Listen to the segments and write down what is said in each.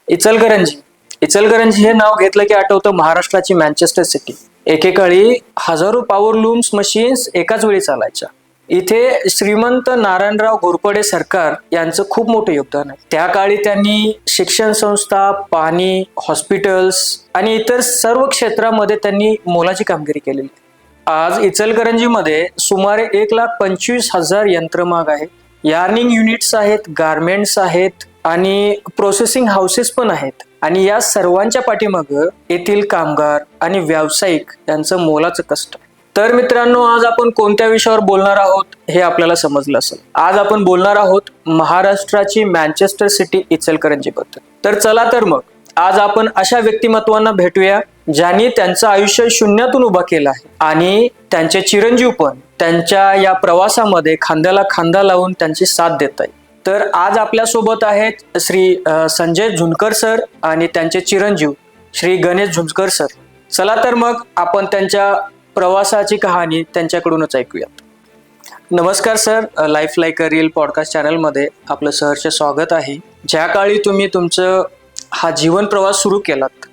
इचलकरंजी. इचलकरंजी हे नाव घेतलं की आठवतं महाराष्ट्राची मँचेस्टर सिटी. एकेकाळी हजारो पॉवर लूम्स मशीन्स एकाच वेळी चालायच्या. इथे श्रीमंत नारायणराव घोरपडे सरकार यांचं खूप मोठं योगदान आहे. त्या काळी त्यांनी शिक्षण संस्था, पाणी, हॉस्पिटल्स आणि इतर सर्व क्षेत्रामध्ये त्यांनी मोलाची कामगिरी केलेली. आज इचलकरंजीमध्ये सुमारे 1,25,000 यंत्रमाग आहेत, यार्निंग युनिट्स आहेत, गारमेंट्स आहेत आणि प्रोसेसिंग हाऊसेस पण आहेत. आणि या सर्वांच्या पाठीमागं येथील कामगार आणि व्यावसायिक यांचं मोलाचं कष्ट. तर मित्रांनो, आज आपण कोणत्या विषयावर बोलणार आहोत हे आपल्याला समजलं असेल. आज आपण बोलणार आहोत महाराष्ट्राची मँचेस्टर सिटी इचलकरंजी बद्दल. तर चला तर मग आज आपण अशा व्यक्तिमत्वांना भेटूया ज्यांनी त्यांचं आयुष्य शून्यातून उभा केलं आहे आणि त्यांचे चिरंजीव पण त्यांच्या या प्रवासामध्ये खांद्याला खांदा लावून त्यांची साथ देत आहे. तर आज आपल्या सोबत आहेत श्री संजय झुंजकर सर आणि त्यांचे चिरंजीव श्री गणेश झुंजकर सर. चला तर मग आपण त्यांच्या प्रवासाची कहाणी त्यांच्याकडूनच ऐकूयात. नमस्कार sir, life like a reel podcast चॅनलमध्ये आपलं सहर्ष स्वागत आहे. ज्या काळी तुम्ही तुमचं हा जीवन प्रवास सुरू केलात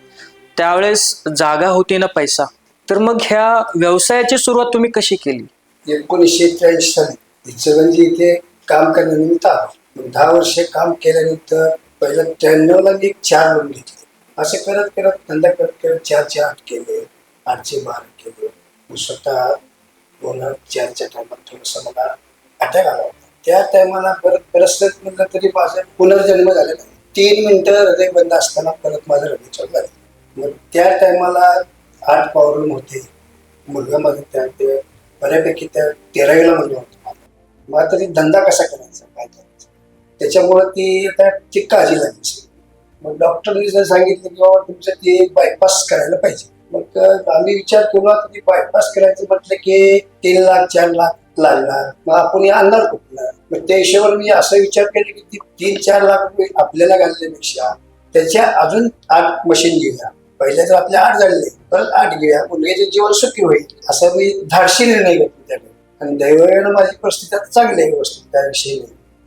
त्यावेळेस जागा होती ना पैसा, तर मग ह्या व्यवसायाची सुरुवात तुम्ही कशी केली? 1983 साली इचलकरंजी इथे काम करण्यानिमित्त आलो. 10 वर्षे काम केल्यानंतर पहिलं 93ला मी 4 लोन घेतले. असे करत करत धंदा करत करत 4चे 8 केले, 8चे 12 केले. मी स्वतः 2004च्या टायमात थोडंसं मला अटॅक आला होता. त्या टायमाला परत म्हटलं तरी माझा पुनर्जन्म झालेला नाही. 3 मिनिटं हृदय बंद असताना परत माझं हृदय चालू झालं. मग त्या टायमाला 8 पॉवर लूम होते. मुलगा माझा त्या बऱ्यापैकी त्या 13वीला मुलगा होता. मला तरी धंदा कसा करायचा, काय करायचं, त्याच्यामुळं ती आता ती काळजी लागली. मग डॉक्टरनी जर सांगितलं की बाबा तुमचं ते बायपास करायला पाहिजे. मग आम्ही विचार केला की बायपास करायचं म्हटलं की 3 लाख 4 लाख लागणार. मग आपण आणणार कुठलं? मग त्या हिशोबावर मी असं विचार केला की 3-4 लाख रुपये आपल्याला घालण्यापेक्षा त्याच्या अजून 8 मशीन घेऊया. पहिल्या तर आपल्या 8 झाले, परत 8 घेऊया, मुलग्याचे जीवन सुखी होईल असं मी धाडशी निर्णय घेतला त्याने. आणि दैवानं माझी परिस्थिती आता चांगली आहे व्यवस्थित त्याविषयी.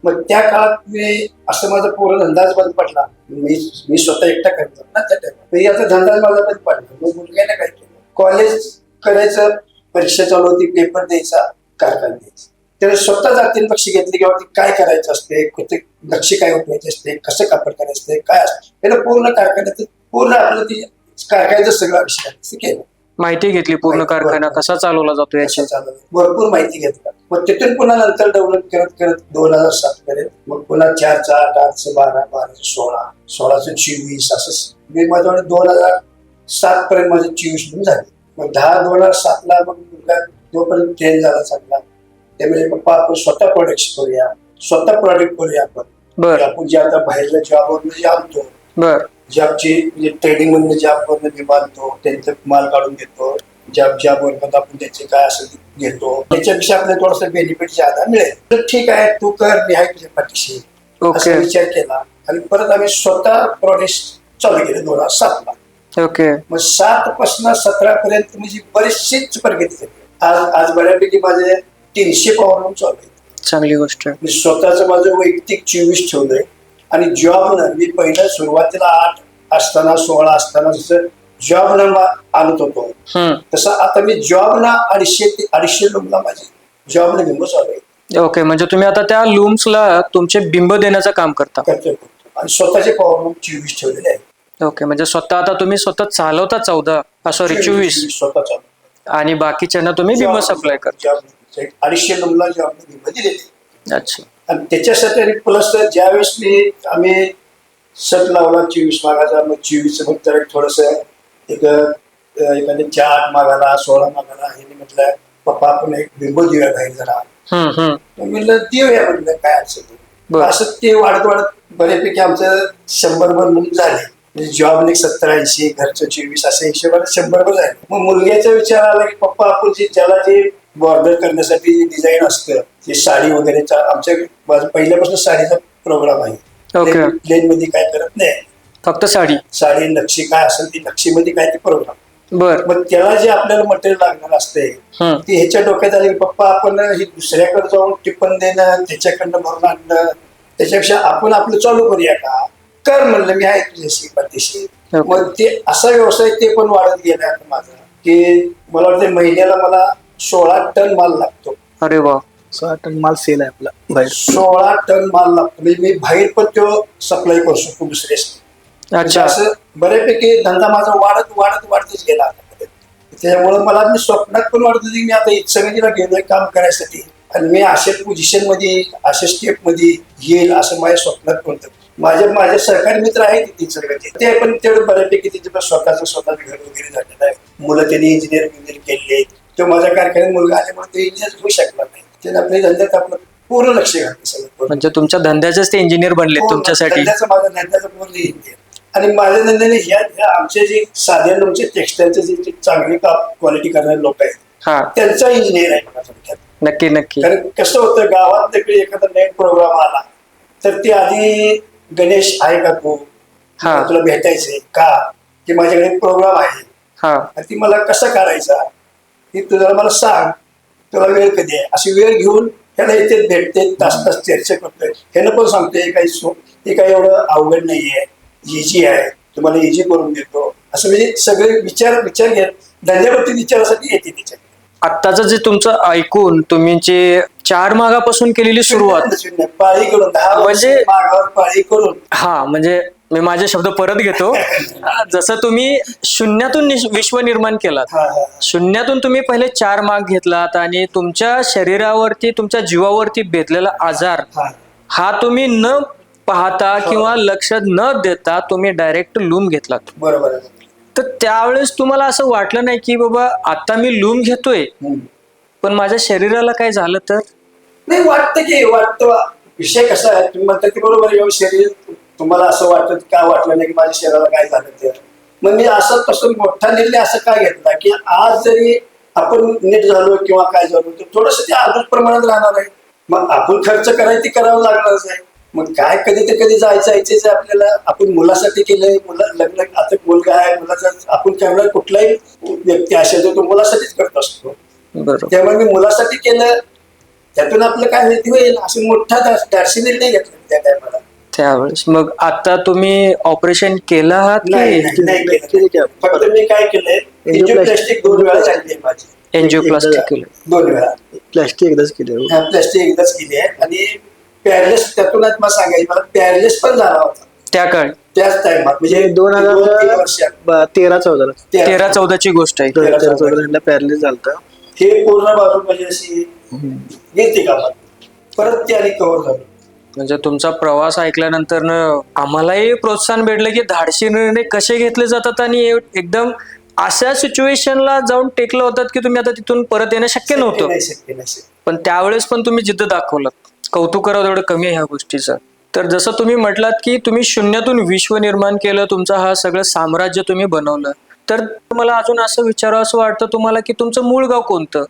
मग त्या काळात मी असं माझा पूर्ण धंदाच बंद पडला. मी स्वतः एकटा करतो ना त्या टाइम. आता धंदाच माझा बंद पडला. मग मुलग्याने काय केलं, कॉलेज करायचं, परीक्षा चालू होती, पेपर द्यायचा, कारखाना द्यायचा. त्याने स्वतः जातीने लक्ष घेतले की बाबा काय करायचं असते, कुठे नक्षी काय उपयोगायचे असते, कसं कापड करायचं असते, काय असते. त्याला पूर्ण कारखान्यात पूर्ण आपलं ती कारखान्याचं सगळं आविष्कार केलं. माहिती घेतली पूर्ण कारखाना कसा चालवला जातो याची भरपूर माहिती घेतला. मग तिथून पुन्हा नंतर डेव्हलप करत करत 2007 पर्यंत मग पुन्हा 4चा 8, 8चं 12, 12चं 16, 16चं 24 असं मी माझ्याकडे 2007 पर्यंत माझे 24 लूम झाले. मग 10-2007ला मग मुलगा जोपर्यंत ट्रेन झाला चांगला, त्यामुळे पप्पा आपण स्वतः प्रोडक्ट करूया, स्वतः प्रॉडक्ट करूया. आपण जे आता बाहेरच्या जॉबवरून जे आणतो, जॉबची म्हणजे ट्रेडिंग मधून जॉबवरून मी बांधतो, त्यांचं माल काढून देतो, जॉबवर आपण त्याचे काय असेल घेतो, त्याच्यापेक्षा आपल्याला थोडंसं बेनिफिट ज्यादा मिळेल. तर ठीक आहे, तू कर, मी आहे तुझ्या पाठीशी असा विचार केला. आणि परत आम्ही स्वतः प्रोडक्ट चालू केले 2007ला. मग 7 पासून 17 पर्यंत म्हणजे बरीचशीच प्रगती झाली. आज बऱ्यापैकी माझे 300 पॉवर लूम चालू आहेत. चांगली गोष्ट. मी स्वतःच माझं वैयक्तिक 24 ठेवलंय. आणि जॉबनं मी पहिलं सुरुवातीला 8 असताना 16 असताना जसं जॉबनं आणत होतो, तसं आता मी जॉबना 250 लूमला माझी जॉबने बिंब चालू आहे. ओके, म्हणजे तुम्ही आता त्या लूम्सला तुमचे बिंब देण्याचं काम करता. आणि स्वतःचे पॉवर लूम 24 ठेवलेले आहे. ओके, म्हणजे स्वतः आता तुम्ही स्वतः चालवता 24 स्वतः चालवतो आणि बाकीच्यांना तुम्ही बिंब सप्लाय करता. 250 लूमला जॉबने बिंब दिलेले. अच्छा. आणि त्याच्यासाठी प्लस ज्यावेळेस आम्ही सट लावला 24 मागाचा, मग 24 मग तर थोडस एखाद्या 8 मागाला 16 मागाला हे म्हटलं पप्पा आपण एक बिंब देऊया बाहेर जरा. म्हणलं देऊया, म्हणलं काय असेल असं ते वाढत बऱ्यापैकी आमचं 100 भर झाले. म्हणजे जॉब 70-80, घरचं 24 असं हिशोबाने 100 भर झाले. मग मुलग्याचा विचार आला की पप्पा आपण ज्याला जे बॉर्डर करण्यासाठी जे डिझाईन असतं, ते साडी वगैरे आमच्या पहिल्यापासून साडीचा प्रोग्राम आहे. प्लेन मध्ये काय करत नाही, फक्त साडी नक्षी काय असेल ती नक्षीमध्ये काय ते प्रोग्राम. मग त्याला जे आपल्याला मटेरियल लागणार असते ते ह्याच्या डोक्यात आले की पप्पा आपण हे दुसऱ्याकडे जाऊन टिप्पण देणं, त्याच्याकडनं भरून आणणं, त्याच्यापेक्षा आपण आपलं चालू करूया कर म्हणलं मी आहे तुझ्याशी पाठीशी. Okay. मग ते असा व्यवसाय ते पण वाढत गेला आता माझा, की मला वाटतं महिन्याला मला 16 टन माल लागतो. अरे वा. 6 टन माल सेल आहे आपला बाहेर. 16 टन माल लागतो, म्हणजे मी बाहेर पण तो सप्लाय करू शकतो दुसऱ्या. अच्छा. असं बऱ्यापैकी धंदा माझा वाढतच गेला आता. त्यामुळे मला मी स्वप्नात पण वाटत होती की मी आता इचलकरंजीला गेलोय काम करायसाठी आणि मी अशा पोझिशन मध्ये अशा स्टेप मध्ये येईल असं माझ्या स्वप्नात पण होतं. माझे सहकारी मित्र आहेत इचलकरंजी, ते पण तेवढं बऱ्यापैकी त्यांचे पण स्वतःच घर वगैरे झालेलं आहे. मुलं त्यांनी इंजिनिअरिंग केले. तो माझ्या कारखान्यात मुलगा आल्यामुळे ते इंजिनियर होऊ शकला नाही. त्याने आपल्या धंद्यात आपलं पूर्ण लक्ष घातलं सगळं. म्हणजे तुमच्या धंद्याचेच ते इंजिनियर बनले तुमच्यासाठी. माझ्या धंद्याचं पूर्ण इंजिनियर आणि माझ्या धंद्याने ह्या आमचे जे साध्या लोकचे टेक्सटाईलचे जे चांगली क्वालिटी करणारे लोक आहेत हा, त्यांचा इंजिनियर आहे मला थोडक्यात. नक्की नक्की. कारण कसं होतं, गावात देखील एखादा नवीन प्रोग्राम आला तर ते आधी गणेश आहे का तू, हा. तुला भेटायचंय का, की माझ्याकडे प्रोग्राम आहे हा, आणि ती मला कसा करायचा ती तुझ्या मला सांग, तुला वेळ कधी आहे. अशी वेळ घेऊन ह्याला येते भेटते, तास चर्चा करतोय. ह्यानं पण सांगतोय हे काही एवढं अवघड नाहीये, इजी आहे, तुम्हाला इजी करून देतो. असं म्हणजे सगळे विचार घेत धंद्यावरती विचारासाठी येते त्याच्यात. आत्ताचं जे तुमचं ऐकून तुम्ही जे 4 मागापासून केलेली सुरुवात, पाळी करून 10 म्हणजे- मागावर पाळी करून. हा म्हणजे मी माझे शब्द परत घेतो. जसं तुम्ही शून्यातून विश्व निर्माण केलात, हा, हा. शून्यातून तुम्ही पहिले 4 माग घेतलात आणि तुमच्या शरीरावरती तुमच्या जीवावरती बेतलेला आजार हा. हा तुम्ही न पाहता किंवा लक्ष न देता तुम्ही डायरेक्ट लूम घेतलात. बरोबर आहे. तर त्यावेळेस तुम्हाला असं वाटलं नाही की बाबा आता मी लूम घेतोय पण माझ्या शरीराला काय झालं तर? नाही, वाटतं. विषय कसा आहे, तुम्ही म्हणता की बरोबर आहे, शरीर तुम्हाला असं वाटतं का वाटलं नाही की माझ्या शरीराला काय झालं तर. मग मी असं तसं मोठा निर्णय असं काय घेतला की आज जरी आपण नीट झालो किंवा काय झालो तर थोडस ते अजून प्रमाणात राहणार आहे. मग आपण खर्च करायचं ते करावं लागणारच आहे. मग काय कधी ते कधी जायचं आपल्याला. आपण मुलासाठी केलंय, लग्न आता मुलगा आहे, मुलाचा आपण कॅमेरा कुठलाही व्यक्ती असेल तर तो मुलासाठीच करत असतो. बरोबर. त्यामुळे मी मुलासाठी केलं, त्यातून आपलं काय माहिती होईल असं मोठा धाडसी निर्णय घेतला त्या टायमाला. त्यावेळेस मग आता तुम्ही ऑपरेशन केलं आहात नाही की केलं. फक्त मी काय केलंय, एंजियोप्लास्टिक 2 वेळा झाली आहे माझी. एंजियोप्लास्टिक केलं? 2 वेळा प्लास्टिक एकदाच केले. प्लास्टिक एकदाच केली आहे. आणि पॅरलेस त्यातूनच मला सांगायचं, मला पॅरलेस पण झाला होता त्या काळी. त्याच टाइमात, म्हणजे 2013 वर्षात 13-14 13-14ची गोष्ट आहे. 13-14 पॅरलेस झालता. हे पूर्ण बाजू म्हणजे अशी घेते कामात, परत ते आणि कव्हर झालं. म्हणजे तुमचा प्रवास ऐकल्यानंतर आम्हालाही प्रोत्साहन भेटलं की धाडसी निर्णय कसे घेतले जातात आणि एकदम अशा सिच्युएशनला जाऊन टेकलं होतात की तुम्ही आता तिथून परत येणं शक्य नव्हतं. शक्य नाही. पण त्यावेळेस पण तुम्ही जिद्द दाखवलं. कौतुक करावं एवढं कमी आहे ह्या गोष्टीचं. तर जसं तुम्ही म्हटलात की तुम्ही शून्यातून विश्व निर्माण केलं, तुमचं हा सगळं साम्राज्य तुम्ही बनवलं. तर मला अजून असं विचारावं असं वाटतं तुम्हाला की तुमचं मूळ गाव कोणतं?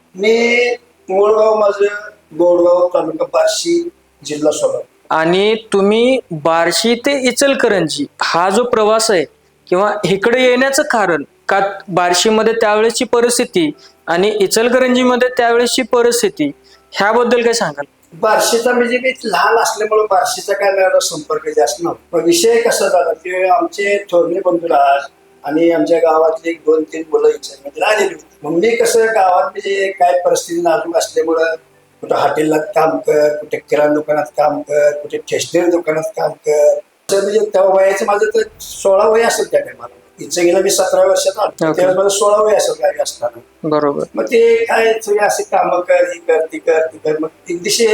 मूळ गाव माझं बोरगाव, तालुका बार्शी, जिल्हा सोलापूर. आणि तुम्ही बार्शी ते इचलकरंजी हा जो प्रवास आहे किंवा इकडे येण्याचं कारण का, बार्शीमध्ये त्यावेळेसची परिस्थिती आणि इचलकरंजीमध्ये त्यावेळेसची परिस्थिती, ह्याबद्दल काय सांगाल? बार्शीचा म्हणजे मी लहान असल्यामुळे बार्शीचा काय माझा संपर्क जास्त नव्हता. पण विषय कसा झाला की आमचे थोरले बंधुराज आणि आमच्या गावातले 2-3 मुलं इचलकरंजीला आलेली होती. मग मी कसं गावात म्हणजे काय परिस्थिती नाजूक असल्यामुळं कुठं हॉटेलला काम कर, कुठे किराणा दुकानात काम कर, कुठे स्टेशनरी दुकानात काम कर. म्हणजे तेव्हा वयाचं माझं तर 16 वय असेल त्या टायमाला. इचलकरंजीला मी 17 वर्षात आलो, त्यावेळेस माझं 16 वय असेल गावी असताना. बरोबर. मग ते काय सगळे असे कामं कर, ही कर, ती कर. मग एक दिवशी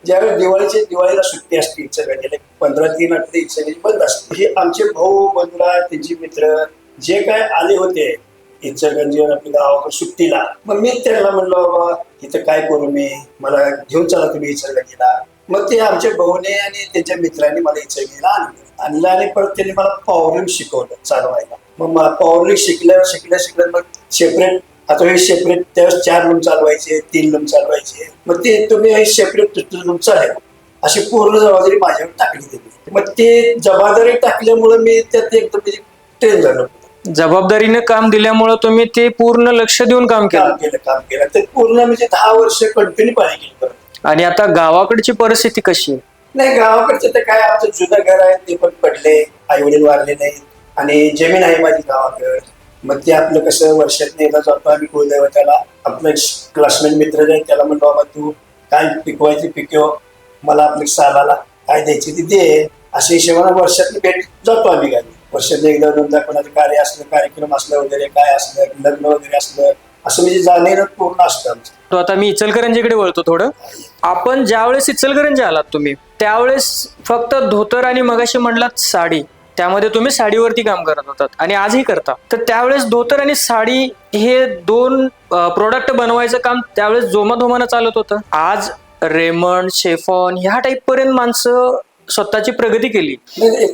ज्यावेळेस दिवाळीला सुट्टी असते इचलकरंजीला, 15-3 आठवडे इचलकरंजी बंद असते. हे आमचे भाऊ बंधुरा, त्यांचे मित्र जे काय आले होते इचलकरंजीवर आपल्या गावाकडे सुट्टीला, मग मी त्यांना म्हणलो बाबा इथं काय करू मी, मला घेऊन चला तुम्ही इचलकरंजीला. मग ते आमच्या भाऊने आणि त्यांच्या मित्रांनी मला इचलकरंजीला आणलं आणि परत त्यांनी मला पॉवरलूम शिकवलं चालवायला. मग मला पॉवरलूम शिकलं मग सेपरेट, आता हे सेपरेट त्यावेळेस 4 लूम चालवायचे, 3 लूम चालवायचे. मग ते तुम्ही हे सेपरेट लूम चालेल अशी पूर्ण जबाबदारी माझ्यावर टाकली त्यांनी. मग ते जबाबदारी टाकल्यामुळे मी त्यात एकदम ट्रेन झालो. जबाबदारीने काम दिल्यामुळं तुम्ही ते पूर्ण लक्ष देऊन काम केलं. ते पूर्ण म्हणजे 10 वर्ष कंटिन्यू पाणी केली. आणि आता गावाकडची परिस्थिती कशी आहे? नाही, गावाकडचं तर काय, आमचं जुनं घर आहे ते पण पडले, आई वडील वारले नाहीत आणि जमीन आहे माझी गावाकडे. मग ते आपलं कसं वर्षात एकदा जातो आम्ही कुलदैवताला. आपलं क्लासमेट मित्र आहे, त्याला म्हणतो बाबा तू काय पिकवायची पिकव, मला आपल्या सालाला काय द्यायची ती दे. अशा हिशोबाने वर्षातली भेट जातो आम्ही गावी. वर्षात एकदा दोनदा कोणाचं कार्य असलं, कार्यक्रम असलं वगैरे काय असलं, लग्न वगैरे असलं, असं म्हणजे जाणं पूर्ण असतं आमचं. तो आता मी इचलकरंजीकडे वळतो थोडं. आपण ज्यावेळेस इचलकरंजी आलात तुम्ही, त्यावेळेस फक्त धोतर आणि मगाशी म्हणलात साडी, त्यामध्ये तुम्ही साडीवरती काम करत होतात आणि आजही करता. तर त्यावेळेस धोतर आणि साडी हे दोन प्रोडक्ट बनवायचं काम त्यावेळेस जोमाधोमानं चालत होतं. आज रेमंड, शेफॉन ह्या टाईप पर्यंत माणसं स्वतःची प्रगती केली. नाही,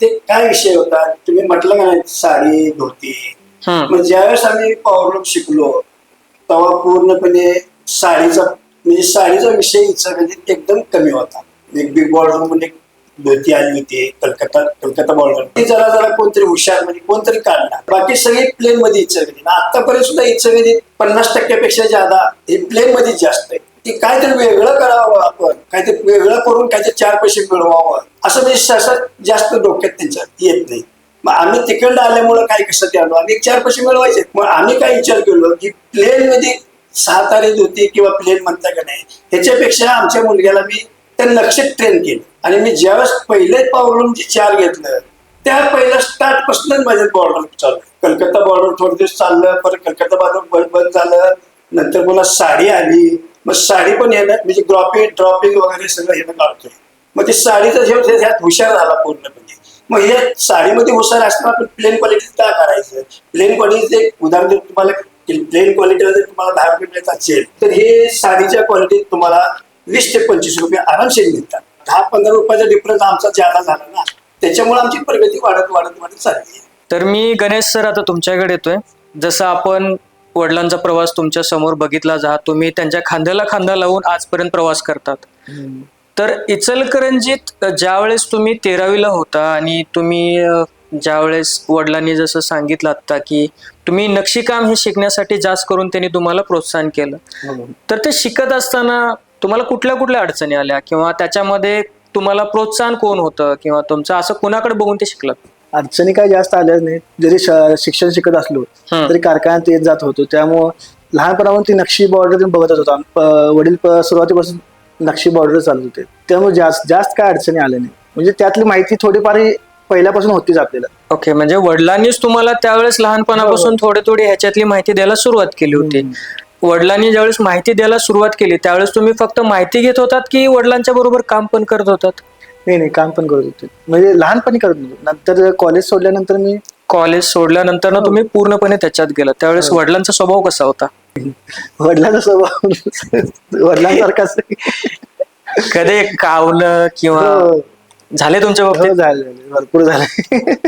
ते काय विषय होता तुम्ही म्हटलं का नाही, साडी धोती. मग ज्यावेळेस आम्ही पॉवरलूम शिकलो तेव्हा पूर्णपणे साडीचा विषय इचलकरंजीत एकदम कमी होता. एक बिग बॉर्डर म्हणून एक धोती आली होती, कलकत्ता बॉर्डर. ती जरा कोणतरी हुशार म्हणजे कोणतरी काढणार, बाकी सगळी प्लेन मध्ये इचलकरंजी. आतापर्यंत सुद्धा इचलकरंजीत 50% जादा हे प्लेन मध्ये जास्त आहे. की काहीतरी वेगळं करावं आपण, काहीतरी वेगळं करून काहीतरी 4 पैसे मिळवावं असं म्हणजे सहसा जास्त डोक्यात त्यांच्या येत नाही. मग आम्ही तिकडं आल्यामुळं काय कसं ते आलो, आम्ही 4 पैसे मिळवायचे. मग आम्ही काय विचार केलो की प्लेन मध्ये 6 तारीख होती किंवा प्लेन म्हणता का नाही, ह्याच्यापेक्षा आमच्या मुलग्याला मी त्या नक्षीत ट्रेन केलं. आणि मी ज्यावेळेस पहिले पॉवरलूम 4 घेतलं, त्या पहिल्या स्टार्ट पासूनच माझ्या बॉर्डर चालू. कलकत्ता बॉर्डर थोडे दिवस चाललं, परत कलकत्ता बॉर्डर बंद झालं, नंतर पुन्हा साडी आली. मग साडी पण येणं म्हणजे ड्रॉपिंग वगैरे सगळं येणं काढतोय. मग ते साडीचा ह्यात हुशार झाला पूर्णपणे. मग हे साडीमध्ये हुशार असताना आपण प्लेन क्वालिटी काय करायचं, प्लेन क्वालिटीचे उदाहरण देतो तुम्हाला. प्लेन क्वालिटीला जर तुम्हाला 10 रुपये मिळत असेल तर हे साडीच्या क्वालिटीत तुम्हाला 20 ते 25 रुपये आरामशीर मिळतात. 10-15 रुपयाचा डिफरन्स आमचा ज्यादा झाला ना, त्याच्यामुळे आमची प्रगती वाढत चालली. तर मी गणेश सर आता तुमच्याकडे येतोय. जसं आपण वडिलांचा प्रवास तुमच्या समोर बघितलाच आहात, तुम्ही त्यांच्या खांद्याला खांदा लावून आजपर्यंत प्रवास करतात. तर इचलकरंजीत ज्यावेळेस तुम्ही 13वीला होता आणि तुम्ही ज्यावेळेस वडिलांनी जसं सांगितलं आता की तुम्ही नक्षीकाम हे शिकण्यासाठी जास्त करून त्यांनी तुम्हाला प्रोत्साहन केलं, तर ते शिकत असताना तुम्हाला कुठल्या कुठल्या अडचणी आल्या किंवा त्याच्यामध्ये तुम्हाला प्रोत्साहन कोण होतं किंवा तुमचं असं कुणाकडे बघून ते शिकलात? अडचणी काही जास्त आल्याच नाही. जरी शिक्षण शिकत असलो तरी कारखान्यात येत जात होतो, त्यामुळं लहानपणापासून ती नक्षी बॉर्डर बघतच होतो. वडील सुरुवातीपासून नक्षी बॉर्डर चालत होते, त्यामुळे जास्त काय अडचणी आल्या नाही. म्हणजे त्यातली माहिती थोडीफार पहिल्यापासून होतीच आपल्याला. ओके, म्हणजे वडिलांनीच तुम्हाला त्यावेळेस लहानपणापासून थोडी ह्याच्यातली माहिती द्यायला सुरुवात केली होती. वडिलांनी ज्यावेळेस माहिती द्यायला सुरुवात केली त्यावेळेस तुम्ही फक्त माहिती घेत होतात की वडिलांच्या बरोबर काम पण करत होतात? नाही, काम पण करत होते. म्हणजे लहानपणी करत होतो. नंतर कॉलेज सोडल्यानंतर ना तुम्ही पूर्णपणे त्याच्यात गेला. त्यावेळेस वडिलांचा स्वभाव कसा होता? वडिलांचा स्वभाव वडिलांसारखाच. कधी कावलं किंवा झाले तुमच्या बाबतीत? झाले, भरपूर झाले.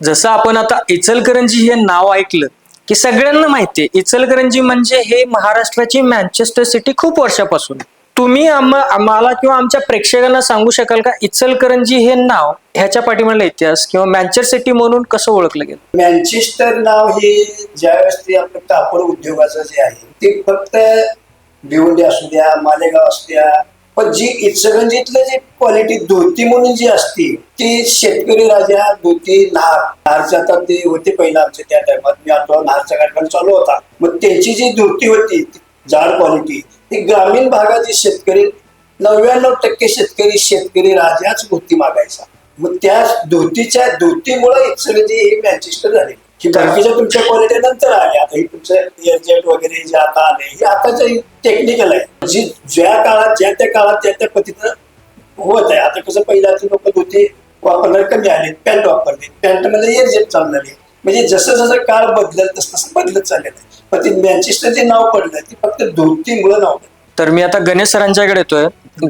जसं आपण आता इचलकरंजी हे नाव ऐकलं की सगळ्यांना माहितीये इचलकरंजी म्हणजे हे महाराष्ट्राची मँचेस्टर सिटी खूप वर्षापासून. तुम्ही आम्हाला किंवा आमच्या प्रेक्षकांना सांगू शकाल का इचलकरंजी हे नाव, ह्याच्या पाठीमागला इतिहास किंवा मँचेस्टर सिटी म्हणून कसं ओळखलं गेलं? मँचेस्टर नाव हे ज्यावेळेस ते आपलं कापड उद्योगाचं जे आहे ते फक्त भिवंडी असू द्या, मालेगाव असू द्या, पण जी इचलकरंजीतलं जे क्वालिटी धोती म्हणून जी असते ती शेतकरी राजा धोती नारचं आता ते होते पहिला आमच्या त्या टायमात. मी आता नारचा कार्यक्रम चालू होता. मग त्यांची जी धोती होती जाड क्वालिटी, ती ग्रामीण भागाचे शेतकरी 99% शेतकरी राजाच धोती मागायचा. मग त्या धोतीमुळे इचलकरंजी हे मँचेस्टर झाले. की बाकीच्या तुमच्या क्वालिटी नंतर आल्या. आता हे तुमचं एअरजेट वगैरे जे आता आले हे आताचं टेक्निकल आहे. जी ज्या त्या काळात त्या पद्धतीनं होत आहे. आता कसं पहिल्याचे लोक धोती वापरणारे कमी आले, पॅन्ट वापरले, पॅन्ट मध्ये एअरजेट चालू झाले. म्हणजे जसं काळ बदलत तसं बदलत चाललेलं आहे. पण ते मँचेस्टर जे नाव पडलं ते फक्त धोतीमुळे नाव पडलं. तर मी आता गणेश सरांच्याकडे येतोय.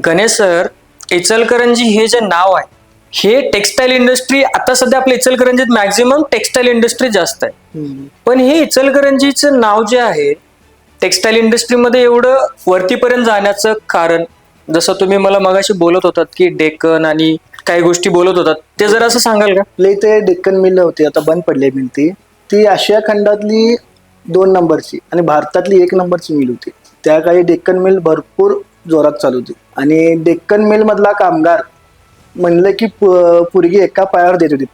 गणेश सर, इचलकरंजी हे जे नाव आहे हे टेक्सटाईल इंडस्ट्री, आता सध्या आपल्या इचलकरंजीत मॅक्झिमम टेक्सटाईल इंडस्ट्री जास्त आहे, पण हे इचलकरंजीचं नाव जे आहे टेक्सटाईल इंडस्ट्रीमध्ये एवढं वरतीपर्यंत जाण्याचं कारण, जसं तुम्ही मला मगाशी बोलत होतात की डेक्कन आणि काही गोष्टी बोलत होतात, ते जरा असं सांगाल का? आपल्या इथे डेक्कन मिल होती, आता बंद पडली मिल. ती आशिया खंडातली 2 नंबरची आणि भारतातली 1 नंबरची मिल होती. त्या काळी डेक्कन मिल भरपूर जोरात चालू होती. आणि डेक्कन मिल मधला कामगार म्हणलं की पोरगी एका पायावर देत होती.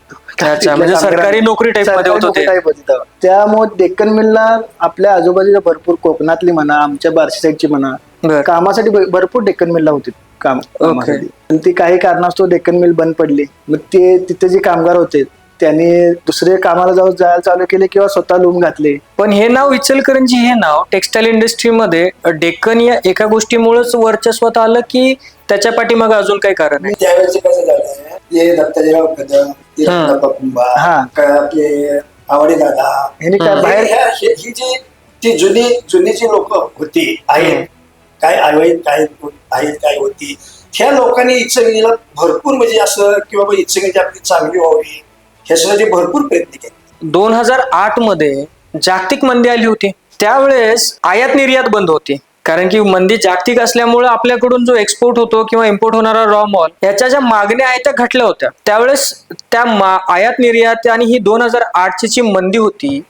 अच्छा, म्हणजे सरकारी नोकरी टाईप मध्ये होतं ते. त्यामुळे डेक्कन मिलला आपल्या आजूबाजूला भरपूर कोकणातली म्हणा, आमच्या बार्शी साईडची म्हणा, बरं. कामासाठी भरपूर डेक्कन मिलला होती कामासाठी. आणि ती काही कारणास्तव डेक्कन मिल बंद पडली. मग ते तिथे जे कामगार होते त्यांनी दुसरे कामाला जायला चालू केले किंवा स्वतः लूम घातले. पण हे नाव इचलकरंजी, हे नाव टेक्सटाईल इंडस्ट्रीमध्ये डेक्कन या एका गोष्टीमुळेच वर्चस्वात आलं की त्याच्या पाठीमागे अजून काही कारण आहे? त्यावेळेस कसं झालं, हे दत्ताजीराव कदम, हे अण्णाप्पा कुंभा, आपले आवडे दादा, यांनी काय बाहेर ही जी ती जुनी जी लोक होती आहेत, काय आहेत काय होती, ह्या लोकांनी इचलकरंजीला भरपूर म्हणजे असं की बाबा इचलकरंजी आपली चांगली व्हावी ह्यासाठी भरपूर प्रयत्न केले. 2008 मध्ये जागतिक मंदी आली होती. त्यावेळेस आयात निर्यात बंद होती, कारण की मंदी जागतिक असल्यामुळे आपल्याकडून जो एक्सपोर्ट होतो किंवा इम्पोर्ट होणारा रॉ मॉल याच्या ज्या मागण्या आहेत त्या घटल्या होत्या. त्यावेळेस त्या आयात निर्यात आणि ही 2008ची जी मंदी होती,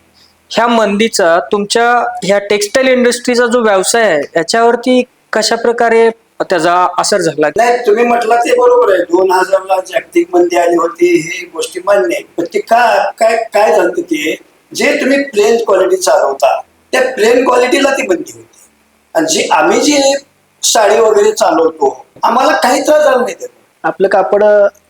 ह्या मंदीचा तुमच्या ह्या टेक्सटाईल इंडस्ट्रीचा जो व्यवसाय आहे याच्यावरती कशा प्रकारे त्याचा असर झाला? नाही, तुम्ही म्हटलं ते बरोबर आहे. 2000ला जागतिक मंदी आली होती, ही गोष्टी मान्य आहे. पण ते काय झालं, ते जे तुम्ही प्लेन क्वालिटी चालवता त्या प्लेन क्वालिटीला ती बंदी होती. आणि आम्ही जी साडी वगैरे चालवतो आम्हाला काही त्रास झाला नाही. आपलं कापड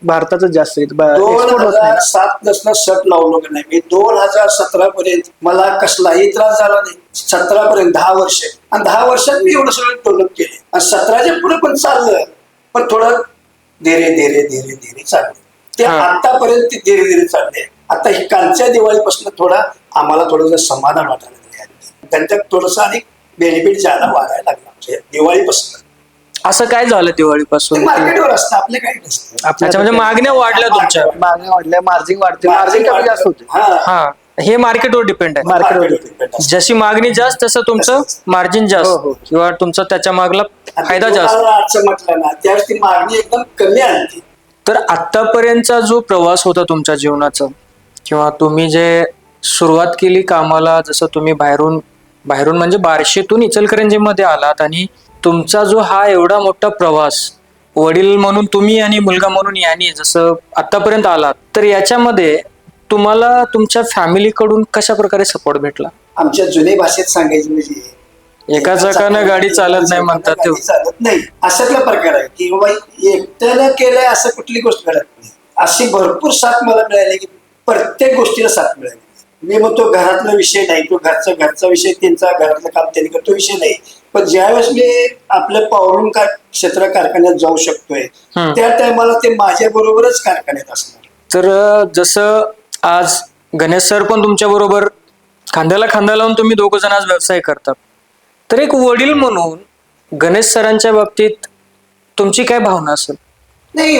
भारताचं जास्त एक्सपोर्ट होत नाही. 2007 शर्ट लावलो की नाही मी, 2017 पर्यंत मला कसलाही त्रास झाला नाही. 17 पर्यंत 10 वर्ष, आणि 10 वर्षात मी एवढं सगळं डेव्हलप केले. आणि 17च्या पुढे पण चाललं, पण थोडं धीरे चालले. ते आतापर्यंत ते धीरे चालले. आता ही कालच्या दिवाळीपासून आम्हाला थोडंसं समाधान वाटायला लागले. त्यांच्यात थोडंसं आणि बेनिफिट ज्यादा वाढायला लागला म्हणजे दिवाळीपासून. असं काय झालं दिवाळीपासून? मार्केटवर असतं, आपले काही नसतं. अच्छा, म्हणजे मागण्या वाढल्या तुमच्या? मागण्या वाढल्या, मार्जिन वाढते, मार्जिन कमी जास्त होते. हा, हे मार्केटवर डिपेंड आहे. मार्केटवर जशी मागणी जास्त तसं तुमचं मार्जिन जास्त किंवा तुमचा त्याच्या मागला फायदा जास्त. म्हटलं ना, त्यावेळेस ती मागणी एकदम कमी आली. तर आतापर्यंतचा जो प्रवास होता तुमच्या जीवनाचा, किंवा तुम्ही जे सुरुवात केली कामाला, जसं तुम्ही बाहेरून म्हणजे बार्शीतून इचलकरंजीमध्ये आलात, आणि तुमचा जो हा एवढा मोठा प्रवास, वडील म्हणून तुम्ही आणि मुलगा म्हणून यांनी जसं आतापर्यंत आलात, तर याच्यामध्ये तुम्हाला तुमच्या फॅमिलीकडून कशा प्रकारे सपोर्ट भेटला? आमच्या जुन्या भाषेत सांगायचं म्हणजे एका चाकानं गाडी चालत नाही म्हणतात ते. चालत नाही अशातला प्रकार आहे की बाबा एकट्यानं केलंय असं कुठली गोष्ट घडत नाही. अशी भरपूर साथ मला मिळाली की प्रत्येक गोष्टीला साथ मिळाली. मी म्हणतो घरातला विषय नाही, तो घरचा विषय, त्यांचा घरातलं काम त्यांनी करतो विषय नाही. पण ज्यावेळेस मी आपल्या पावरून क्षेत्र कारखान्यात जाऊ शकतोय त्या टायमाला ते माझ्या बरोबरच कारखान्यात असणार. तर जसं आज गणेश सर पण तुमच्या बरोबर खांद्याला खांदा लावून तुम्ही दोघं जण आज व्यवसाय करतात, तर एक वडील म्हणून गणेश सरांच्या बाबतीत तुमची काय भावना असेल? नाही,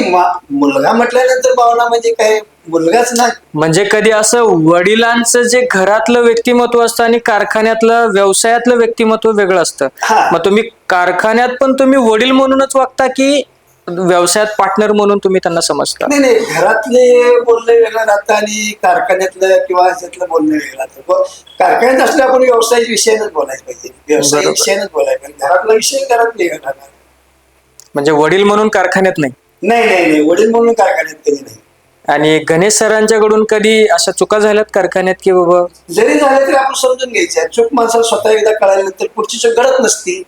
मुलगा म्हटल्यानंतर भावना म्हणजे काय, मुलगाच ना. म्हणजे कधी असं वडिलांचं जे घरातलं व्यक्तिमत्व असतं आणि कारखान्यातलं व्यवसायातलं व्यक्तिमत्व वेगळं असतं, मग तुम्ही कारखान्यात पण तुम्ही वडील म्हणूनच वागता की व्यवसायात पार्टनर म्हणून तुम्ही त्यांना समजता? नाही, घरातले बोलणं वेगळं राहतं आणि कारखान्यातलं किंवा ह्याच्यातलं बोलणं वेगळं राहतं. कारखान्यात असलं आपण व्यवसाय विषयानंच बोलायला पाहिजे, व्यवसाय विषयानंच बोलायला पाहिजे. घरातला विषय घरात वेगळा राहणार. म्हणजे वडील म्हणून कारखान्यात नाही? नाही, वडील म्हणून कारखान्यात कधी नाही. आणि गणेश सरांच्याकडून कधी अशा चुका झाल्यात कारखान्यात की बाबा? जरी झाल्या तरी आपण समजून घ्यायच्या. चूक माणसाला स्वतः एकदा कळाल्यानंतर पुढची चूक घडत नसती.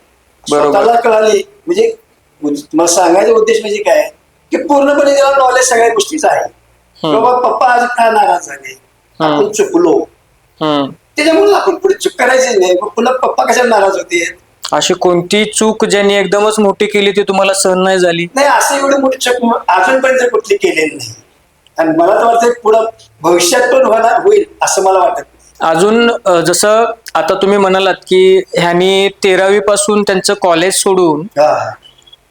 स्वतःला कळाली म्हणजे मला सांगायचा उद्देश म्हणजे काय की पूर्णपणे त्याला नॉलेज सगळ्या गोष्टीचा आहे. बाबा पप्पा आज का नाराज झाले, आपण चुकलो, त्याच्यामुळे आपण पुढे चूक करायची नाही. पुन्हा पप्पा कशाला नाराज होते? अशी कोणती चूक ज्यांनी एकदमच मोठी केली ती तुम्हाला सहन नाही झाली? नाही, असं एवढी मोठी चूक अजूनपर्यंत कुठली केलेली नाही. आणि मला तर वाटतं पुढं भविष्यात पण होईल असं मला वाटत. अजून जसं आता तुम्ही म्हणालात की ह्यांनी 13वी पासून त्यांचं कॉलेज सोडून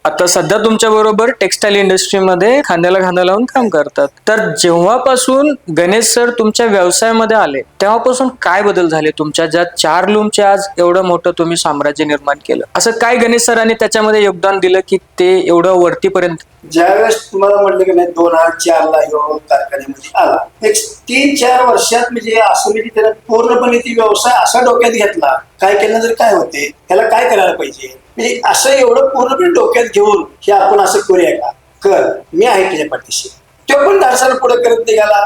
आता सध्या तुमच्या बरोबर टेक्सटाईल इंडस्ट्रीमध्ये खांद्याला खांदा लावून काम करतात, तर जेव्हापासून गणेश सर तुमच्या व्यवसायामध्ये आले तेव्हापासून काय बदल झाले तुमच्या? ज्या 4 लूमचे आज एवढं मोठं तुम्ही साम्राज्य निर्माण केलं, असं काय गणेश सरांनी त्याच्यामध्ये योगदान दिलं की ते एवढं वरतीपर्यंत ज्यावेळेस तुम्हाला म्हटलं की नाही 2004ला ह्यो कारखान्यामध्ये आला, एक 3-4 वर्षात म्हणजे असं म्हणजे त्याला पूर्णपणे ती व्यवसाय असा डोक्यात घेतला, काय केलं तर काय होते, त्याला काय करायला पाहिजे, म्हणजे असं एवढं पूर्णपणे डोक्यात घेऊन हे आपण असं करूया का, कर मी आहे तुझ्या पाठीशी. तो पण धाडसानं पुढे करत निघाला,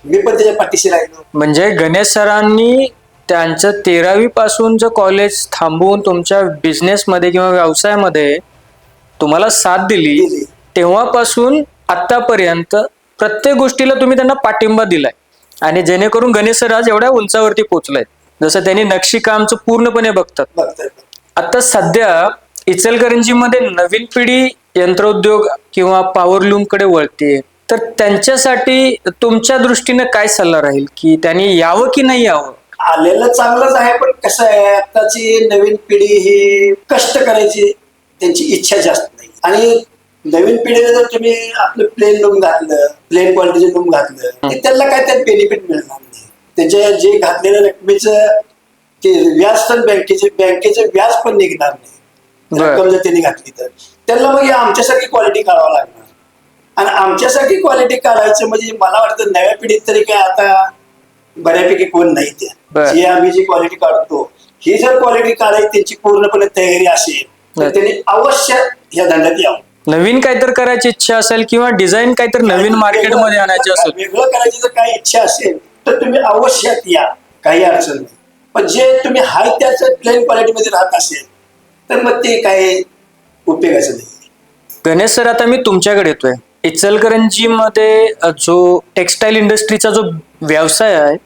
मी पण त्याच्या पाठीशी राहिलो. म्हणजे गणेश सरांनी त्यांचं 13वी पासूनचं कॉलेज थांबवून तुमच्या बिझनेसमध्ये किंवा व्यवसायामध्ये तुम्हाला साथ दिली. तेव्हापासून आतापर्यंत प्रत्येक गोष्टीला तुम्ही त्यांना पाठिंबा दिलाय आणि जेणेकरून गणेश सर आज एवढ्या उंचावरती पोहोचलायत. जसं त्यांनी नक्षीकामचं पूर्णपणे बघतात. आता सध्या इचलकरंजीमध्ये नवीन पिढी यंत्रोद्योग किंवा पॉवरलूम कडे वळते, तर त्यांच्यासाठी तुमच्या दृष्टीने काय सल्ला राहील की त्यांनी यावं की नाही यावं? आलेलं चांगलंच आहे, पण कसं आहे आताची नवीन पिढी ही कष्ट करायची त्यांची इच्छा जास्त नाही. आणि नवीन पिढीला जर तुम्ही आपलं प्लेन लूम घातलं, प्लेन क्वालिटीचं लूम घातलं, तर त्याला काय त्यात बेनिफिट मिळणार नाही. त्याच्या जे घातलेल्या रकमेचं ते व्याज तर बँकेचं व्याज पण निघणार नाही रक्कम जर त्यांनी घातली तर. त्यांना मग आमच्यासारखी क्वालिटी काढावं लागणार. आणि आमच्यासाठी क्वालिटी काढायचं म्हणजे मला वाटतं नव्या पिढीत तरी काय आता बऱ्यापैकी कोण नाही त्या. जी आम्ही जी क्वालिटी काढतो ही जर क्वालिटी काढायची त्यांची पूर्णपणे तयारी असेल तर त्यांनी अवश्य या धंद्यात यावं. नवीन काहीतरी करायची इच्छा असेल किंवा डिझाईन काहीतरी नवीन मार्केटमध्ये आणायची असेल, वेगळं करायची जर काही इच्छा असेल तर तुम्ही अवश्य या, काही अडचण नाही. पण जे तुम्ही हाय त्याच प्लेन क्वालिटीमध्ये राहत असेल तर मग ते काही उपयोगाचं नाही. गणेश सर, आता मी तुमच्याकडे येतोय. इचलकरंजीमध्ये जो टेक्सटाईल इंडस्ट्रीचा जो व्यवसाय आहे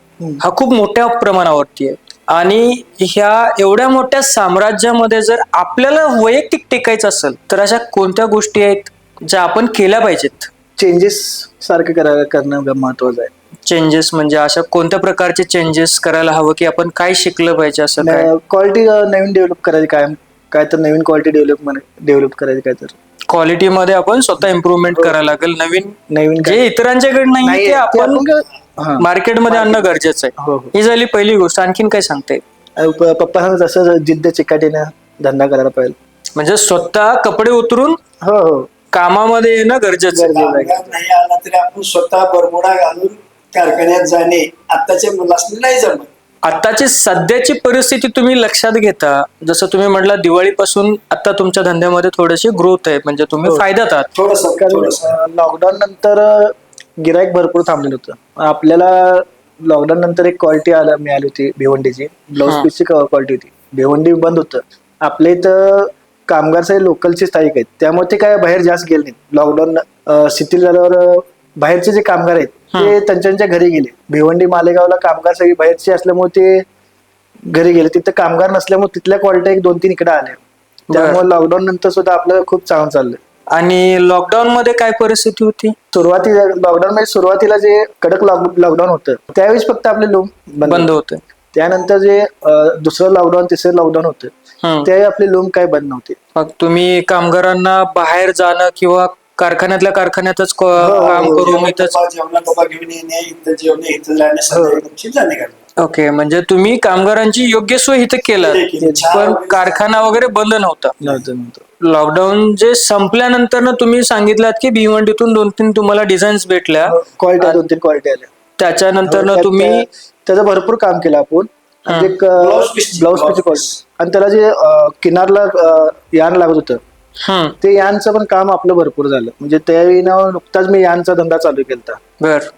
हा खूप मोठ्या प्रमाणावरती आहे आणि ह्या एवढ्या मोठ्या साम्राज्यामध्ये जर आपल्याला वैयक्तिक टिकायचं असेल तर अशा कोणत्या गोष्टी आहेत ज्या आपण केल्या पाहिजेत? चेंजेस सारखं करणं महत्वाचं आहे. चेंजेस म्हणजे अशा कोणत्या प्रकारचे चेंजेस करायला हवं की आपण काय शिकलं पाहिजे? असं काय क्वालिटी नवीन डेव्हलप करायची, काय तर नवीन क्वालिटी डेव्हलप करायची, काय तर क्वालिटीमध्ये आपण स्वतः इम्प्रूव्हमेंट करायला लागेल. नवीन जे इतरांच्याकडे नाही ते आपण मार्केटमध्ये आणणं गरजेचं आहे. ही झाली पहिली गोष्ट. आणखीन काय सांगते? पप्पा जसं जिद्द चिकाटीनं धंदा करायला पाहिजे. म्हणजे स्वतः कपडे उतरून कामामध्ये येणं गरजेचं नाही आला तरी आपण स्वतः बरमुडा घालून कारखान्यात जाणे आताच्या मुलांना नाही जमत. आताची सध्याची परिस्थिती तुम्ही लक्षात घेता, जसं तुम्ही म्हटलं दिवाळीपासून आता तुमच्या धंद्यामध्ये थोडीशी ग्रोथ आहे, म्हणजे तुम्ही फायद्यात आहात. थोडंसं लॉकडाऊन नंतर गिराईक भरपूर थांबलेलं होतं. आपल्याला लॉकडाऊन नंतर एक क्वालिटी मिळाली होती भिवंडीची, ब्लाऊज पीसची क्वालिटी होती. भिवंडी बंद होतं. आपल्या इथं कामगार सगळे लोकलचे स्थायिक आहेत, त्यामुळे ते काय बाहेर जास्त गेले नाहीत. लॉकडाऊन शिथिल झाल्यावर बाहेरचे जे कामगार आहेत ते त्यांच्या घरी गेले. भिवंडी मालेगावला कामगार सगळे बाहेरचे असल्यामुळे ते घरी गेले. तिथं कामगार नसल्यामुळे तिथल्या क्वालिटी 1-2-3 इकडे आल्या. त्यामुळे लॉकडाऊन नंतर सुद्धा आपलं खूप चांगलं चाललंय. आणि लॉकडाऊन मध्ये काय परिस्थिती होती? लॉकडाऊन मध्ये सुरुवातीला जे कडक लॉकडाऊन होतं त्यावेळेस फक्त आपले लूम बंद होते. त्यानंतर जे दुसरं लॉकडाऊन, तिसरं लॉकडाऊन होतं त्यावेळी आपले लूम काय बंद नव्हते. मग तुम्ही कामगारांना बाहेर जाणं किंवा कारखान्यातल्या कारखान्यातच काम करून इथंच जेवणा डबा घेऊन येणे, इथं जेवणे, इथं जाणे. ओके, म्हणजे तुम्ही कामगारांची योग्य सोय इथं केलं, पण कारखाना वगैरे बंद नव्हता. लॉकडाऊन जे संपल्यानंतर ना तुम्ही सांगितलात की भिवंडीतून 2-3 तुम्हाला डिझाईन्स भेटल्या, क्वालिटी 2-3 क्वालिटी आल्या. त्याच्यानंतर ना तुम्ही त्याचं भरपूर काम केलं आपण. ब्लाऊज पीसची क्वालिटी आणि त्याला जे किनारला यान लागत होतं ते यानचं पण काम आपलं भरपूर झालं. म्हणजे त्यावेळी ना नुकताच मी यानचा धंदा चालू केलता.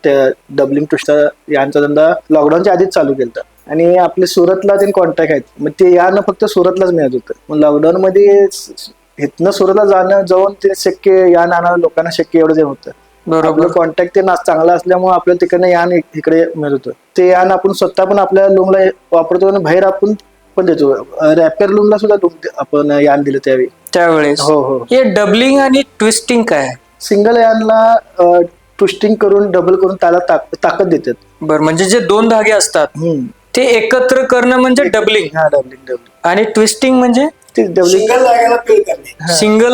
त्या डबलिंग टूसचा यानचा धंदा लॉकडाऊनच्या आधीच चालू केलता आणि आपले सुरतला ते कॉन्टॅक्ट आहेत. मग ते यान फक्त सुरतलाच मिळत होतं. मग लॉकडाऊन मध्ये इथनं सुरतला जाऊन ते शक्य यान आणणं लोकांना शक्य एवढं जे होतं. आपलं कॉन्टॅक्ट ते चांगला असल्यामुळे आपल्याला तिकडनं यान इकडे मिळत होतं. ते यान आपण स्वतः पण आपल्या लूमला वापरतो आणि बाहेर आपण पण देतो. रॅपर लूमला सुद्धा आपण यान दिलं त्यावेळेस. हो. हे डबलिंग आणि ट्विस्टिंग काय? सिंगल यानला ट्विस्टिंग करून डबल करून त्याला ताकद देतात. बरं, म्हणजे जे 2 धागे असतात ते एकत्र करणं म्हणजे डबलिंग. डबलिंग. आणि ट्विस्टिंग म्हणजे सिंगल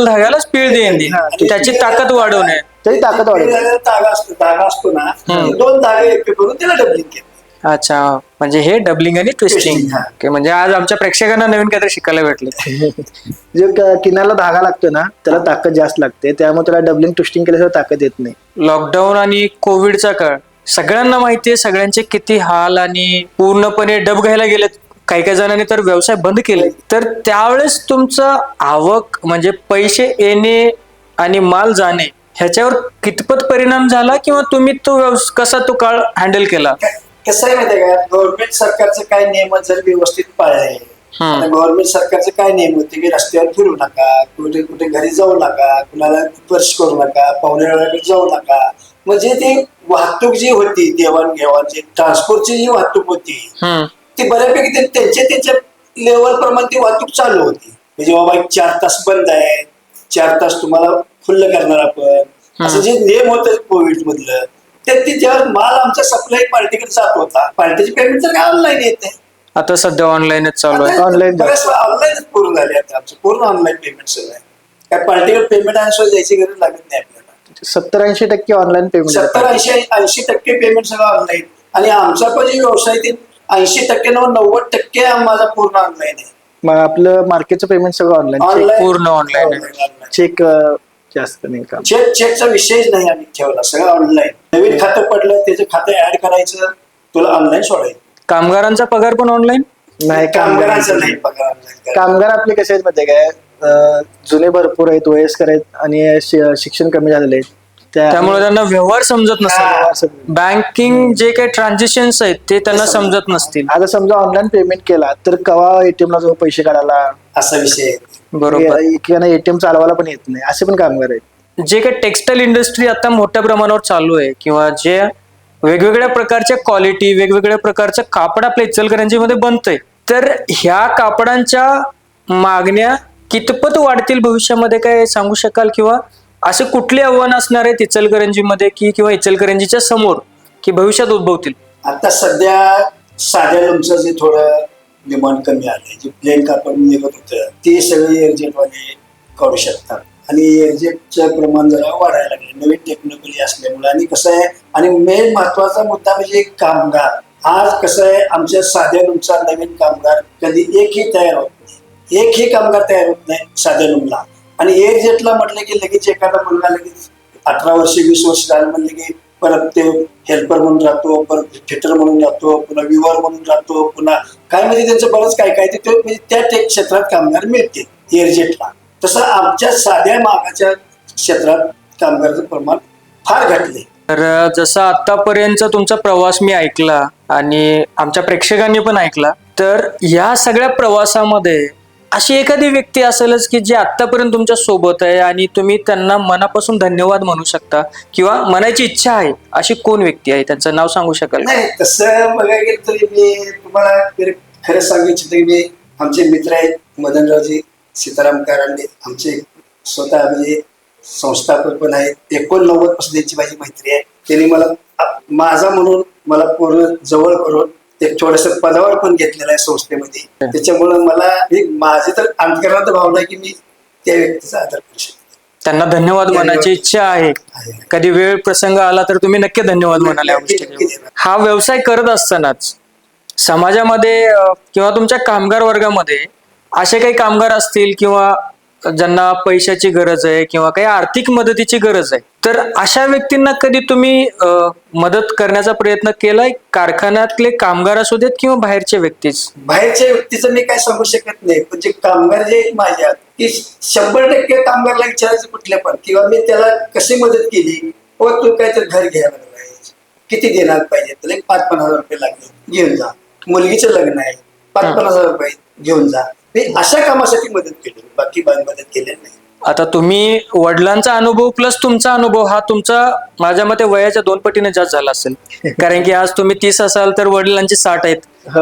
धाग्यालाच पीळ देणे, त्याची ताकद वाढवणे. तरी ताकद वाढवणे धागा असतो ना, 2 धागे एकत्र करून त्याला डबलिंग केलं. अच्छा, म्हणजे हे डबलिंग आणि ट्विस्टिंग. Twisting, हा. म्हणजे आज आमच्या प्रेक्षकांना नवीन काहीतरी शिकायला भेटले. जे किनारला धागा लागतो ना त्याला ताकद जास्त लागते, त्यामुळे त्याला डबलिंग ट्विस्टिंग केल्याशिवाय ताकद येत नाही. लॉकडाऊन आणि कोविडचा काळ सगळ्यांना माहितीये, सगळ्यांचे किती हाल आणि पूर्णपणे डब घ्यायला गेलेत. काही काही जणांनी तर व्यवसाय बंद केले. तर त्यावेळेस तुमचं आवक म्हणजे पैसे येणे आणि माल जाणे ह्याच्यावर कितपत परिणाम झाला, किंवा तुम्ही कसा तो काळ हँडल केला? कसं आहे माहिती का, गव्हर्नमेंट सरकारचं काय नियम जर व्यवस्थित पाळले. आता गव्हर्नमेंट सरकारचे काय नियम होते की रस्त्यावर फिरू नका, कुठे कुठे घरी जाऊ नका, कुणाला स्पर्श करू नका, पाहुण्याकडे जाऊ नका. म्हणजे ती वाहतूक जी होती, देवाणघेवाणची ट्रान्सपोर्टची जी वाहतूक होती ती बऱ्यापैकी त्यांच्या लेवल प्रमाणे ती वाहतूक चालू होती. म्हणजे बाबा 4 तास बंद आहे, 4 तास तुम्हाला खुल्लं करणार आपण, असं जे नियम होतं कोविड मधलं ते जेव्हा माल आमचा सप्लाय पार्टीकडे जात होता, पार्टीची पेमेंट तर काय ऑनलाईन येते. आता सध्या ऑनलाईनच चालू आहे. Online ऑनलाईनच पूर्ण झाले आता आमचं, पूर्ण ऑनलाईन पेमेंट सगळं आहे. काय पार्टीकडे पेमेंट आणि द्यायची गरज लागत नाही आपल्याला. 70-80% ऑनलाईन पेमेंट. 70-80% पेमेंट सगळं ऑनलाईन. आणि आमचा पण जे व्यवसाय ते 80% 90% माझा पूर्ण ऑनलाईन आहे. मग आपलं मार्केटचं पेमेंट सगळं ऑनलाईन, पूर्ण ऑनलाईन आहे. चेक जास्त नाही काम. चेकचा विषयच नाही आम्ही ठेवला, सगळं ऑनलाईन. नवीन खातं पडलं त्याचं खातं ऍड करायचं, तुला ऑनलाईन सोडायचं. कामगारांचा पगार पण ऑनलाईन नाही, कामगारांचं नाही पगार ऑनलाईन. कामगार आपले कसे आहेत माहिती काय, जुने भरपूर आहेत, वयस्कर आहेत आणि शिक्षण कमी झालेले आहेत, त्यामुळे त्यांना व्यवहार समजत नसतील. बँकिंग जे काही ट्रान्झॅक्शन्स आहेत ते त्यांना समजत नसतील. आता समजा ऑनलाईन पेमेंट केला तर कवा एटीएम ला जाऊन पैसे काढायला, असा विषय आहे. बरोबर. एकेकांना एटीएम चालवायला पण येत नाही, असे पण कामगार आहेत. जे काही टेक्सटाईल इंडस्ट्री आता मोठ्या प्रमाणावर चालू आहे, किंवा जे वेगवेगळ्या प्रकारच्या क्वालिटी, वेगवेगळ्या प्रकारचं कापड आपल्या इचलकरंजीमध्ये बनतंय, तर ह्या कापडांच्या मागण्या कितपत वाढतील भविष्यामध्ये, काय सांगू शकाल? किंवा असे कुठले आव्हान असणार आहेत इचलकरंजीमध्ये किंवा इचलकरंजीच्या समोर की भविष्यात उद्भवतील? आता सध्या साध्या लोणचं जे थोडं डिमांड कमी आले, जे प्लेन कापड निघत होतं ते सगळे एअरजेटवाले काढू शकतात. आणि एअरजेटचं प्रमाण जरा वाढायला लागले नवीन टेक्नॉलॉजी असल्यामुळे. आणि कसं आहे, आणि मेन महत्वाचा मुद्दा म्हणजे कामगार. आज कसं आहे, आमच्या साध्या लूमचा नवीन कामगार कधी एकही तयार होत नाही, एकही कामगार तयार होत नाही साध्या लूमला. आणि एअरजेटला म्हटलं की लगेच एखादा मुलगा लगेच 18 वर्ष 20 वर्ष झालं म्हणलं की परत ते हेल्पर म्हणून राहतो, परत फिटर म्हणून राहतो, पुन्हा विवर म्हणून राहतो, पुन्हा काय म्हणजे त्यांचं बरंच काय काय ते म्हणजे त्या क्षेत्रात कामगार मिळते एअरजेटला. तसं आमच्या साध्या मागाच्या क्षेत्रात कामगाराचं प्रमाण फार घटले. तर जसं आतापर्यंत तुमचा प्रवास मी ऐकला आणि आमच्या प्रेक्षकांनी पण ऐकला, तर या सगळ्या प्रवासामध्ये अशी एखादी व्यक्ती असेलच की जे आतापर्यंत तुमच्या सोबत आहे आणि तुम्ही त्यांना मनापासून धन्यवाद म्हणू शकता किंवा म्हणायची इच्छा आहे, अशी कोण व्यक्ती आहे? त्यांचं नाव सांगू शकाल? नाही, तसं बघायला गेलं तरी मी तुम्हाला खरं सांगू इच्छितो की मी आमचे मित्र आहेत मदनरावजी सीताराम कारंडे, आमचे स्वतः म्हणजे संस्थापक पण आहेत. 89 पासून त्यांची माझी मैत्री आहे. त्यांनी मला माझा म्हणून मला पूर्ण जवळ करून ते थोडस पदावर पण घेतलेलं आहे संस्थेमध्ये. त्याच्यामुळे मला माझी तर अंतकरणात भावना आहे की मी त्या व्यक्तीचा आदर करू शकतो. त्यांना धन्यवाद म्हणायची इच्छा आहे. कधी वेळ प्रसंग आला तर तुम्ही नक्की धन्यवाद म्हणाल या गोष्टी. हा व्यवसाय करत असतानाच समाजामध्ये किंवा तुमच्या कामगार वर्गामध्ये असे काही कामगार असतील किंवा ज्यांना पैशाची गरज आहे किंवा काही आर्थिक मदतीची गरज आहे, तर अशा व्यक्तींना कधी तुम्ही मदत करण्याचा प्रयत्न केलाय? कारखान्यातले कामगार असू देत किंवा बाहेरचे व्यक्तीच? बाहेरच्या व्यक्तीचं मी काय सांगू शकत नाही, पण जे कामगार जे आहेत माझ्या की 100% कामगारला विचारायचं कुठल्या पण, किंवा मी त्याला कशी मदत केली, व तू काय तर घर घ्यायला लागला, किती देणार पाहिजे, त्याला 5-50 रुपये लागले घेऊन जा, मुलगीचं लग्न आहे 5-50 रुपये घेऊन जा, मी अशा कामासाठी मदत केली, बाकी मदत केलेली नाही. आता तुम्ही वडिलांचा अनुभव प्लस तुमचा अनुभव हा तुमचा माझ्या मते वयाच्या 2 पटीने जास्त झाला असेल. कारण की आज तुम्ही 30 असाल तर वडिलांचे 60 आहेत.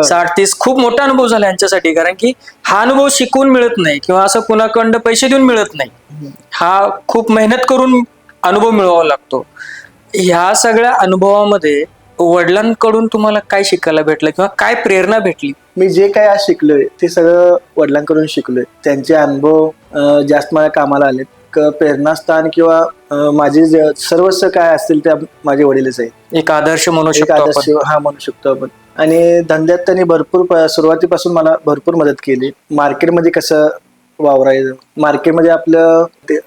60-30 खूप मोठा अनुभव झाला यांच्यासाठी. कारण की हा अनुभव शिकून मिळत नाही किंवा असं कुणाकडं पैसे देऊन मिळत नाही. हा खूप मेहनत करून अनुभव मिळवावा लागतो. ह्या सगळ्या अनुभवामध्ये वडिलांकडून तुम्हाला काय शिकायला भेटलं किंवा काय प्रेरणा भेटली? मी जे काय आज शिकलोय ते सगळं वडिलांकडून शिकलोय. त्यांचे अनुभव जास्त माझ्या कामाला आलेत. प्रेरणास्थान किंवा माझे सर्वस्व काय असतील ते माझे वडीलच आहेत. एक आदर्श म्हणू शकतो हा म्हणू शकतो आपण. आणि धंद्यात त्यांनी भरपूर सुरुवातीपासून मला भरपूर मदत केली. मार्केटमध्ये कसं वावरायचं, मार्केटमध्ये आपलं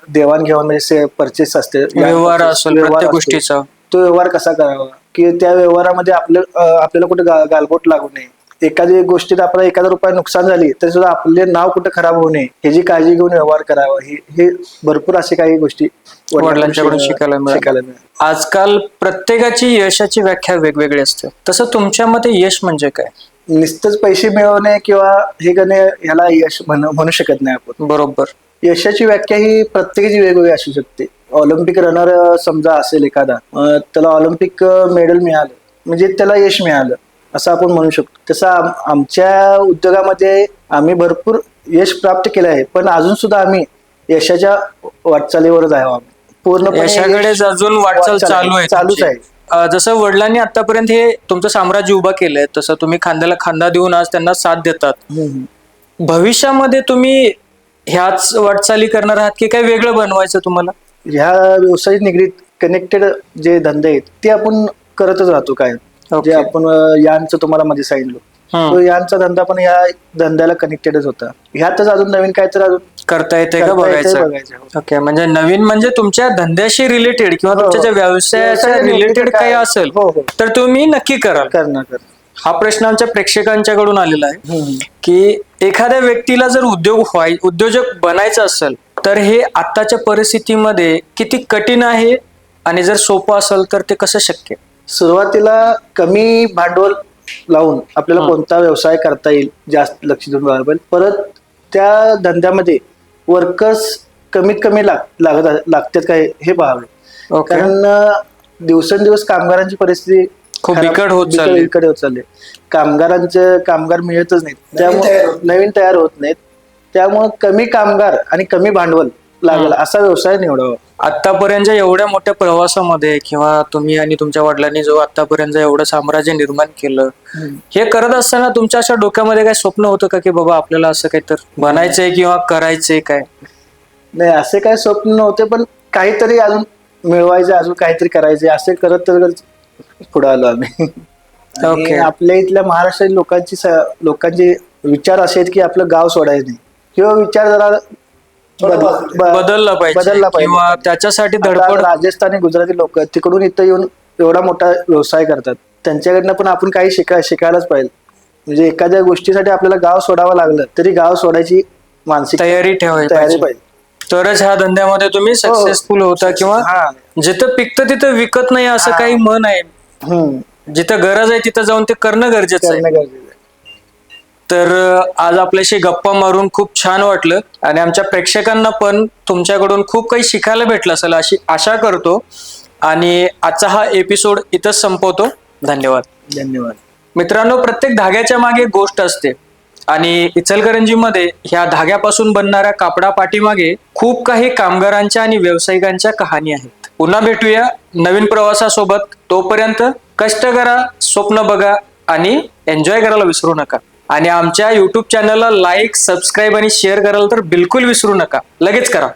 देवाणघेवाण म्हणजे परचेस असते, व्यवहार असेल व्यवहार प्रत्येक असतो. गोष्टीचा. तो व्यवहार कसा करावा की त्या व्यवहारामध्ये आपल्याला कुठे गालबोट लागू नये. एखादी गोष्टीत आपल्याला 1,000 रुपये नुकसान झाली तरी सुद्धा आपले नाव कुठे खराब होऊ नये ह्याची काळजी घेऊन व्यवहार करावा. हे भरपूर असे काही गोष्टी वडिलांच्याकडून शिकायला मिळालं. आजकाल प्रत्येकाची यशाची व्याख्या वेगवेगळी असते, तसं तुमच्या मते यश म्हणजे काय? नुसतंच पैसे मिळवणे किंवा हे करणे ह्याला यश म्हणू शकत नाही आपण. बरोबर. यशाची व्याख्या ही प्रत्येकाची वेगवेगळी असू शकते. ऑलिम्पिक रनर समजा असेल एखादा, त्याला ऑलिम्पिक मेडल मिळालं म्हणजे त्याला यश मिळालं असं आपण म्हणू शकतो. तसं आमच्या उद्योगामध्ये आम्ही भरपूर यश प्राप्त केलं आहे, पण अजून सुद्धा आम्ही यशाच्या वाटचालीवरच आहे. आम्ही पूर्णपणे यशाकडेच अजून वाटचाल चालूच आहे. जसं वडिलांनी आतापर्यंत हे तुमचं साम्राज्य उभं केलंय, तसं तुम्ही खांद्याला खांदा देऊन आज त्यांना साथ देतात. भविष्यामध्ये तुम्ही ह्याच वाटचाली करणार आहात की काही वेगळं बनवायचं तुम्हाला? ह्या व्यवसाय निगडीत कनेक्टेड जे धंदे आहेत ते आपण करतच राहतो. काय जे आपण यांचं तुम्हाला मध्ये सांगितलं, तो यांचा धंदा पण या धंद्याला कनेक्टेडच होता. ह्यातच अजून नवीन काय तर अजून करता येते का बघायचं. ओके, म्हणजे नवीन म्हणजे तुमच्या धंद्याशी रिलेटेड किंवा तुमच्या ज्या व्यवसायाच्या रिलेटेड काही असेल तर तुम्ही नक्की करणार. हा प्रश्न आमच्या प्रेक्षकांच्याकडून आलेला आहे की एखाद्या व्यक्तीला जर उद्योजक बनायचं असेल तर हे आत्ताच्या परिस्थितीमध्ये किती कठीण आहे आणि जर सोपं असेल तर ते कसं शक्य? सुरुवातीला कमी भांडवल लावून आपल्याला कोणता व्यवसाय करता येईल, जास्त लक्ष देऊन बघायला पाहिजे. परत त्या धंद्यामध्ये वर्कर्स कमीत कमी लागतात काय हे पाहावे. कारण दिवसेंदिवस कामगारांची परिस्थिती खूप बिकट होत चालली. कामगार मिळतच नाहीत, त्यामुळे नवीन तयार होत नाहीत. त्यामुळे कमी कामगार आणि कमी भांडवल लागेल असा व्यवसाय निवडावा. आतापर्यंत एवढ्या मोठ्या प्रवासामध्ये किंवा तुम्ही आणि तुमच्या वडिलांनी जो आतापर्यंत एवढं साम्राज्य निर्माण केलं, हे करत असताना तुमच्या अशा डोक्यामध्ये काय स्वप्न होतं का की बाबा आपल्याला असं काही तर बनायचंय किंवा करायचंय काय? नाही, असे काय स्वप्न नव्हते, पण काहीतरी अजून मिळवायचे, अजून काहीतरी करायचे असे करत पुढे आलो आम्ही. आपल्या इथल्या महाराष्ट्रातील लोकांचे विचार असे आहेत की आपलं गाव सोडायचं नाही किंवा विचार जरा बदलला पाहिजे किंवा त्याच्यासाठी धडपड. राजस्थानी गुजराती लोक तिकडून इथं येऊन एवढा मोठा व्यवसाय करतात, त्यांच्याकडनं पण आपण काही शिकायलाच पाहिजे. म्हणजे एखाद्या गोष्टीसाठी आपल्याला गाव सोडावं लागलं तरी गाव सोडायची मानसिक तयारी पाहिजे, तरच ह्या धंद्यामध्ये तुम्ही सक्सेसफुल होता. किंवा जिथं पिकतं तिथं विकत नाही असं काही म्हण आहे. जिथं गरज आहे तिथं जाऊन ते करणं गरजेचं आहे. तर आज आपल्याशी गप्पा मारून खूप छान वाटलं आणि आमच्या प्रेक्षकांना पण तुमच्याकडून खूप काही शिकायला भेटलं असेल अशी आशा करतो. आणि आजचा हा एपिसोड इथंच संपवतो. धन्यवाद. मित्रांनो, प्रत्येक धाग्याच्या मागे गोष्ट असते आणि इचलकरंजीमध्ये ह्या धाग्यापासून बनणाऱ्या कापडा पाठीमागे खूप काही कामगारांच्या आणि व्यावसायिकांच्या कहाणी आहेत. पुन्हा भेटूया नवीन प्रवासासोबत. तोपर्यंत कष्ट करा, स्वप्न बघा आणि एन्जॉय करायला विसरू नका. आणि आमच्या YouTube चॅनलला लाईक, सबस्क्राईब आणि शेअर करायला तर बिलकुल विसरू नका. लगेच करा.